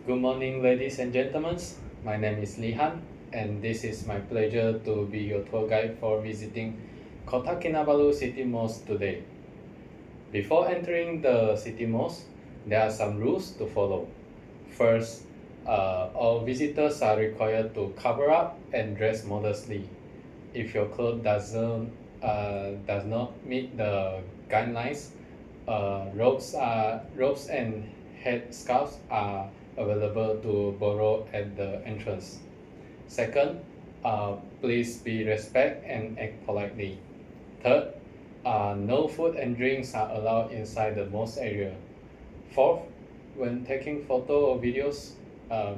Good morning, ladies and gentlemen. My name is Lihan, and this is my pleasure to be your tour guide for visiting Kota Kinabalu City Mosque today. Before entering the city mosque, there are some rules to follow. First, all visitors are required to cover up and dress modestly. If your clothes does not meet the guidelines, robes and headscarves are available to borrow at the entrance. Second, please be respect and act politely. Third, no food and drinks are allowed inside the mosque area. Fourth, when taking photo or videos,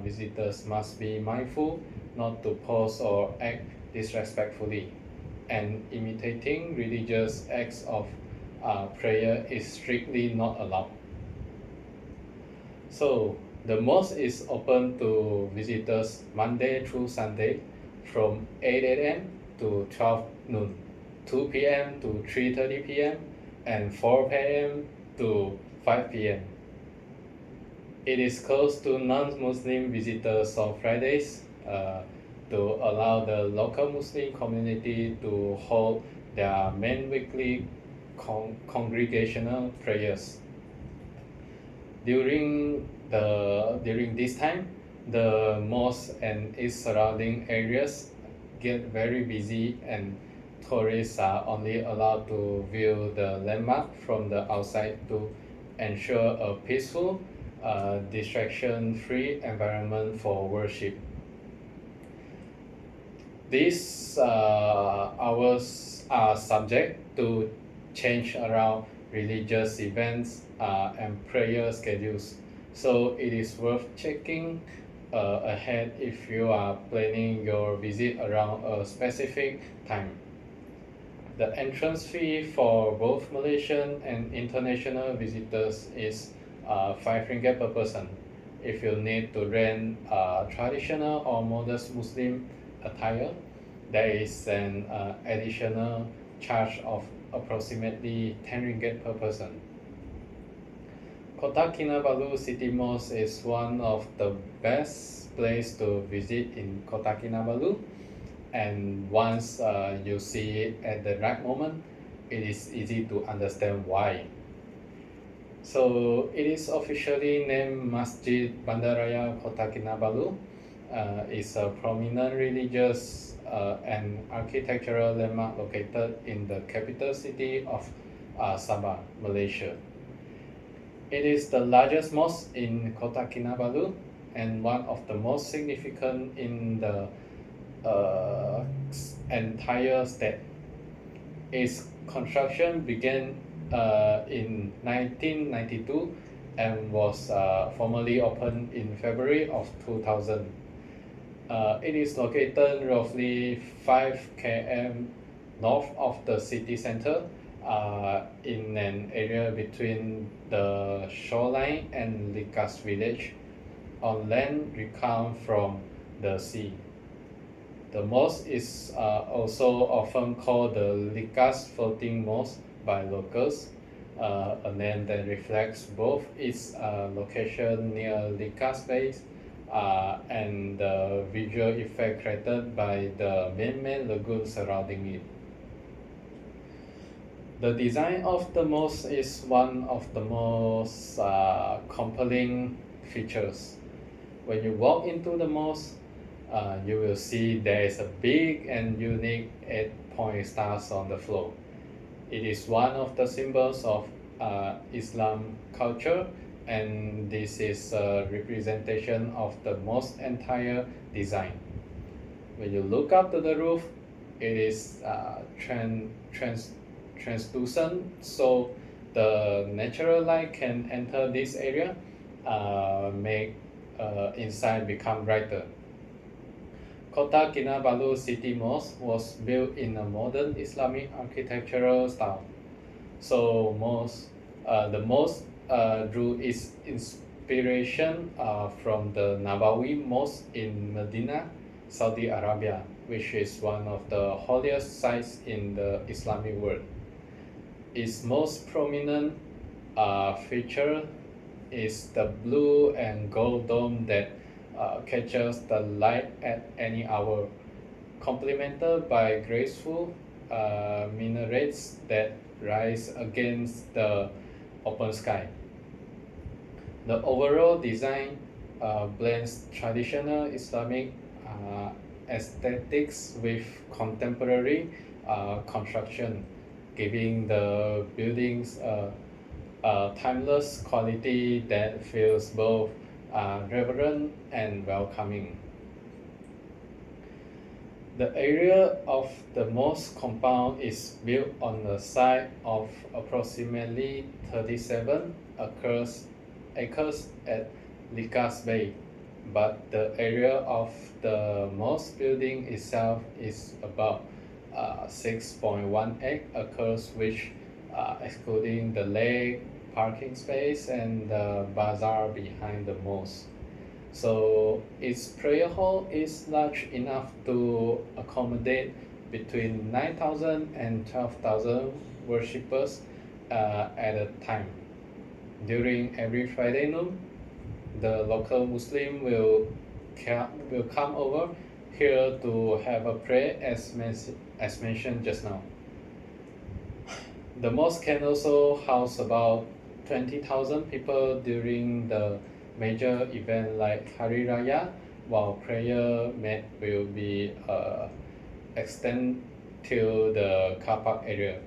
visitors must be mindful not to pose or act disrespectfully, and imitating religious acts of prayer is strictly not allowed. So the mosque is open to visitors Monday through Sunday from 8 a.m. to 12 noon, 2 p.m. to 3:30 p.m., and 4 p.m. to 5 p.m. It is closed to non-Muslim visitors on Fridays to allow the local Muslim community to hold their main weekly congregational prayers. During this time, the mosque and its surrounding areas get very busy, and tourists are only allowed to view the landmark from the outside to ensure a peaceful, distraction-free environment for worship. These hours are subject to change around religious events and prayer schedules, so it is worth checking ahead if you are planning your visit around a specific time. The entrance fee for both Malaysian and international visitors is 5 ringgit per person. If you need to rent traditional or modest Muslim attire, there is an additional charge of approximately 10 ringgit per person. Kota Kinabalu City Mosque is one of the best place to visit in Kota Kinabalu, and once you see it at the right moment, it is easy to understand why. So it is officially named Masjid Bandaraya Kota Kinabalu. It's a prominent religious and architectural landmark located in the capital city of Sabah, Malaysia. It is the largest mosque in Kota Kinabalu and one of the most significant in the entire state. Its construction began in 1992 and was formally opened in February of 2000. It is located roughly 5 km north of the city center, in an area between the shoreline and Likas village, on land reclaimed from the sea. The mosque is also often called the Likas Floating Mosque by locals, a name that reflects both its location near Likas Bay and the visual effect created by the man-made lagoon surrounding it. The design of the mosque is one of the most compelling features. When you walk into the mosque, you will see there is a big and unique 8-point stars on the floor. It is one of the symbols of Islam culture, and this is a representation of the mosque's entire design. When you look up to the roof, it is translucent, so the natural light can enter this area, make inside become brighter. Kota Kinabalu City Mosque was built in a modern Islamic architectural style. So the mosque drew its inspiration from the Nabawi Mosque in Medina, Saudi Arabia, which is one of the holiest sites in the Islamic world. Its most prominent feature is the blue and gold dome that catches the light at any hour, complemented by graceful minarets that rise against the open sky. The overall design blends traditional Islamic aesthetics with contemporary construction, giving the buildings a timeless quality that feels both reverent and welcoming. The area of the mosque compound is built on the site of approximately 37 acres at Likas Bay, but the area of the mosque building itself is about 6.18 acres, which excluding the lake, parking space, and the bazaar behind the mosque. So its prayer hall is large enough to accommodate between 9,000 and 12,000 worshippers at a time. During every Friday noon, the local Muslim will come over here to have a prayer as mentioned just now. The mosque can also house about 20,000 people during the major event like Hari Raya, while prayer will be extended to the car park area.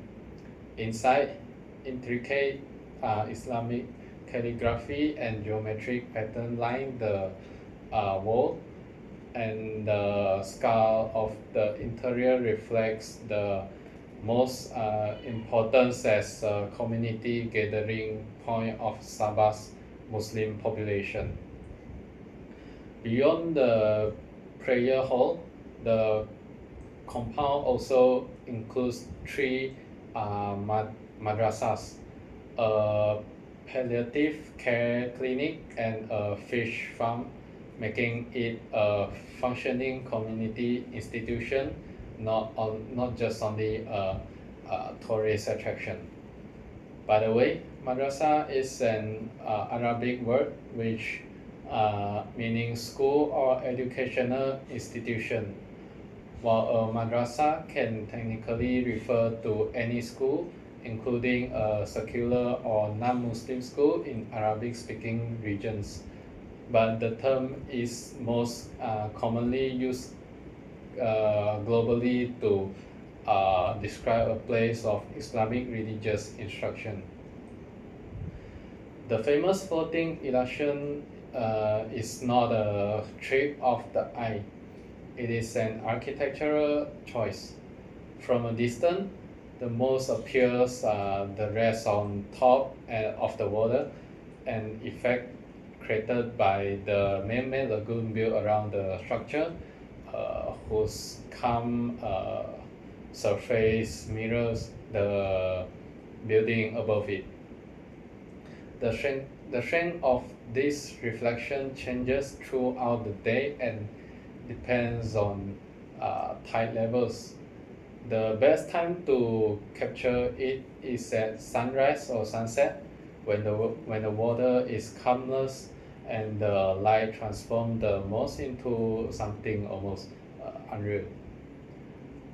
Inside, intricate Islamic calligraphy and geometric pattern line the wall, and the scale of the interior reflects the most importance as a community gathering point of Sabah's Muslim population. Beyond the prayer hall, the compound also includes three madrasas, a palliative care clinic, and a fish farm, making it a functioning community institution, not just only a tourist attraction. By the way, madrasa is an Arabic word which meaning school or educational institution, while a madrasa can technically refer to any school, including a secular or non-Muslim school in Arabic-speaking regions. But the term is most commonly used globally to describe a place of Islamic religious instruction. The famous floating illusion is not a trick of the eye. It is an architectural choice. From a distance, the mosque appears the rest on top of the water, an effect created by the man-made lagoon built around the structure, whose calm surface mirrors the building above it. The strength of this reflection changes throughout the day and depends on tide levels. The best time to capture it is at sunrise or sunset, when the water is calmless and the light transforms the mosque into something almost unreal.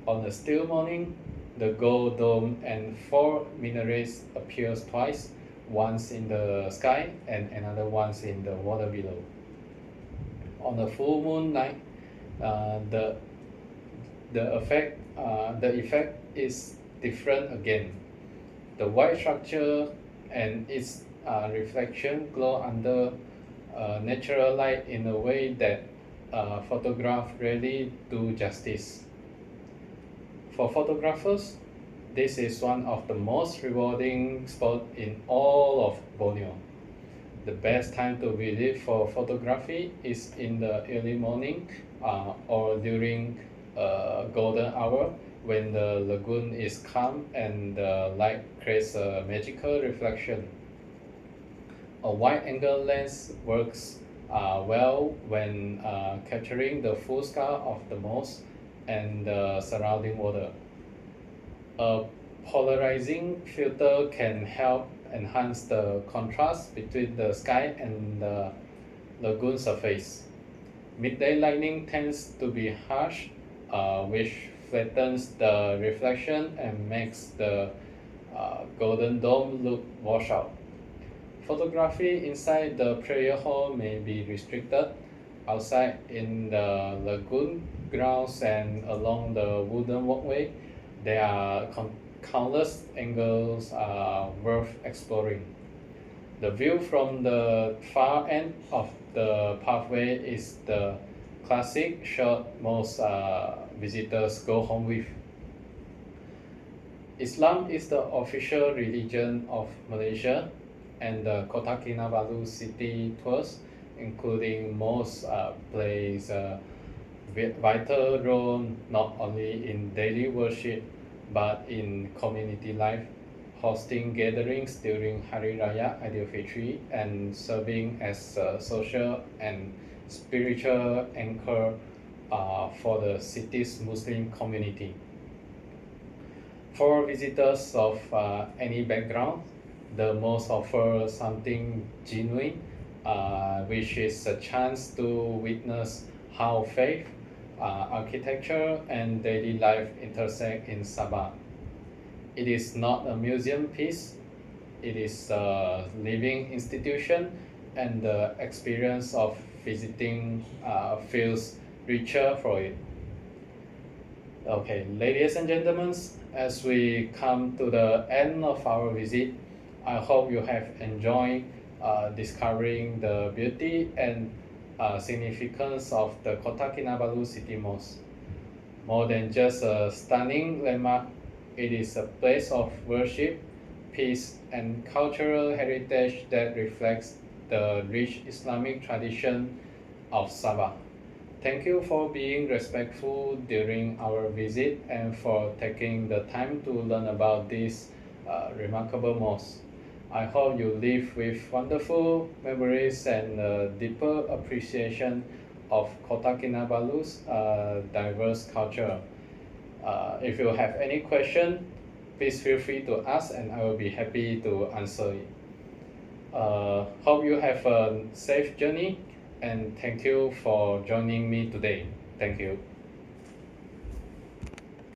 On a still morning, the gold dome and four minarets appears twice, once in the sky and another once in the water below. On a full moon night, the effect is different again. The white structure and its reflection glow under natural light in a way that photographs rarely do justice. For photographers, this is one of the most rewarding spots in all of Borneo. The best time to visit for photography is in the early morning or during golden hour, when the lagoon is calm and the light creates a magical reflection. A wide-angle lens works well when capturing the full scale of the mosque and the surrounding water. A polarizing filter can help enhance the contrast between the sky and the lagoon surface. Midday lightning tends to be harsh, which flattens the reflection and makes the golden dome look washed out. Photography inside the prayer hall may be restricted. Outside in the lagoon grounds and along the wooden walkway, there are countless angles worth exploring. The view from the far end of the pathway is the classic shot most visitors go home with. Islam is the official religion of Malaysia, and the Kota Kinabalu city tours, including most plays a vital role not only in daily worship but in community life, hosting gatherings during Hari Raya Aidilfitri and serving as a social and spiritual anchor for the city's Muslim community. For visitors of any background, the most offer something genuine, which is a chance to witness how faith, architecture, and daily life intersect in Sabah. It is not a museum piece, it is a living institution, and the experience of visiting feels richer for it. Okay, ladies and gentlemen, as we come to the end of our visit, I hope you have enjoyed discovering the beauty and significance of the Kota Kinabalu City Mosque. More than just a stunning landmark, it is a place of worship, peace, and cultural heritage that reflects the rich Islamic tradition of Sabah. Thank you for being respectful during our visit and for taking the time to learn about this remarkable mosque. I hope you leave with wonderful memories and a deeper appreciation of Kota Kinabalu's diverse culture. If you have any question, please feel free to ask and I will be happy to answer it. Hope you have a safe journey and thank you for joining me today. Thank you.